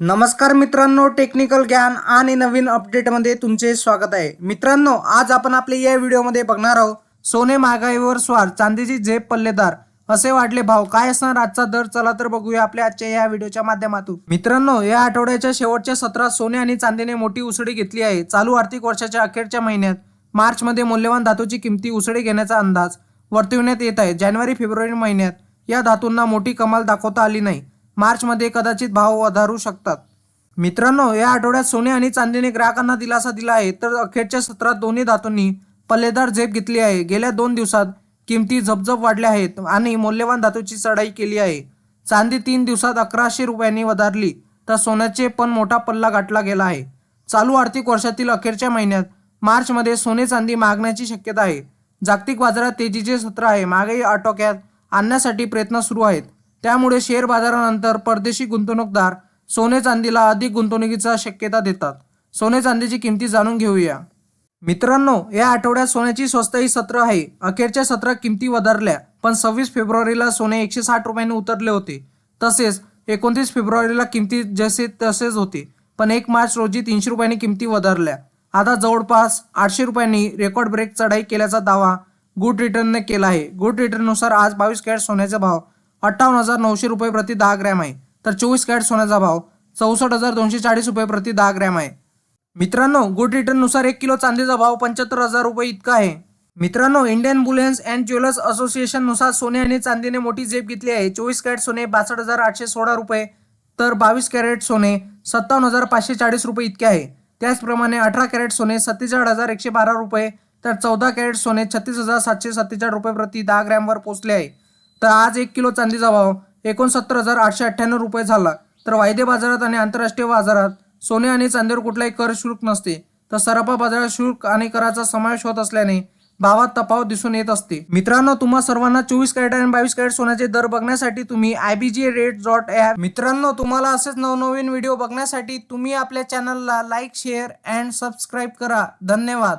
नमस्कार मित्रांनो, टेक्निकल ज्ञान आणि नवीन अपडेटमध्ये तुमचे स्वागत आहे। मित्रांनो, आज आपण आपल्या या व्हिडिओमध्ये बघणार आहोत सोने महागाईवर स्वार, चांदीची झेप पल्लेदार, असे वाढले भाव, काय असणार आजचा दर, चला तर बघूया आपल्या आजच्या या व्हिडिओच्या माध्यमातून। मित्रांनो, या आठवड्याच्या शेवटच्या सत्रात सोने आणि चांदीने मोठी उसळी घेतली आहे। चालू आर्थिक वर्षाच्या अखेरच्या महिन्यात मार्च मध्ये मौल्यवान धातूची किमती उसळी घेण्याचा अंदाज वर्तविण्यात येत आहे। जानेवारी फेब्रुवारी महिन्यात या धातूंना मोठी कमाल दाखवता आली नाही। मार्च मध्ये कदाचित भाव वधारू शकतात। मित्रांनो, या आठवड्यात सोने आणि चांदीने ग्राहकांना दिलासा दिला आहे, तर अखेरच्या सत्रात दोन्ही धातूंनी पल्लेदार झेप घेतली आहे। गेल्या 2 दिवसात किमती झपझप वाढल्या आहेत आणि मौल्यवान धातूची चढाई केली आहे। चांदी 3 दिवसात 1100 रुपयांनी वधारली, तर सोन्याचे पण मोठा पल्ला गाठला गेला आहे। चालू आर्थिक वर्षातील अखेरच्या महिन्यात मार्च मध्ये सोने चांदी मागण्याची शक्यता आहे। जागतिक बाजारात तेजीचे सत्र आहे। महागाई आटोक्यात आणण्यासाठी प्रयत्न सुरू आहेत, त्यामुळे शेअर बाजारानंतर परदेशी गुंतवणूकदार सोने चांदीला अधिक गुंतवणुकीची शक्यता देतात। सोने चांदीची किमती जाणून घेऊया। मित्रांनो, या आठवड्यात सोन्याची स्वस्ताई सत्र आहे। अखेरच्या सत्रात किमती वधारल्या, पण 26 फेब्रुवारीला सोने 160 रुपयांनी उतरले होते। तसेच 29 फेब्रुवारीला किमती जसे तसेच होते, पण 1 मार्च रोजी 300 रुपयांनी किमती वधारल्या। आता जवळपास 800 रुपयांनी रेकॉर्ड ब्रेक चढाई केल्याचा दावा गुड रिटर्नने केला आहे। गुड रिटर्ननुसार आज 22 कॅरेट सोन्याचा भाव 58,900 रुपये प्रति 10 ग्रॅम आहे, तर 24 कॅरेट सोन्याचा भाव 64,240 रुपये प्रति 10 ग्रॅम आहे। मित्रांनो, गुड रिटर्न नुसार 1 किलो चांदीचा भाव 75,000 रुपये इतका आहे। मित्रांनो, Indian bullions and jewellers association नुसार सोने आणि चांदीने मोठी झेप घेतली आहे। 24 कॅरेट सोने 62,816 रुपये, तर 22 कॅरेट सोने 57,540 रुपये इतके आहे। त्याचप्रमाणे 18 कॅरेट सोने 47,112 रुपये, तर 14 कॅरेट सोने 36,747 रुपये प्रति 10 ग्रॅमवर पोहोचले आहे। तर आज 1 किलो चांदीचा भाव 69,898 रुपये झाला। तर वायदे बाजारात आणि आंतरराष्ट्रीय बाजारात सोने आणि चांदीवर कुठलाही कर शुल्क नसते, तर सराफा बाजारात शुल्क आणि कराचा समावेश होत असल्याने भावात तफावत दिसून येत असते। मित्रांनो, तुम्हा सर्वांना 24 कॅरेट आणि 22 कॅरेट सोन्याचे दर बघण्यासाठी तुम्ही ibgrate.app मित्रांनो, तुम्हाला असेच नवनवीन व्हिडिओ बघण्यासाठी तुम्ही आपल्या चॅनलला लाईक, शेअर अँड सबस्क्राईब करा। धन्यवाद।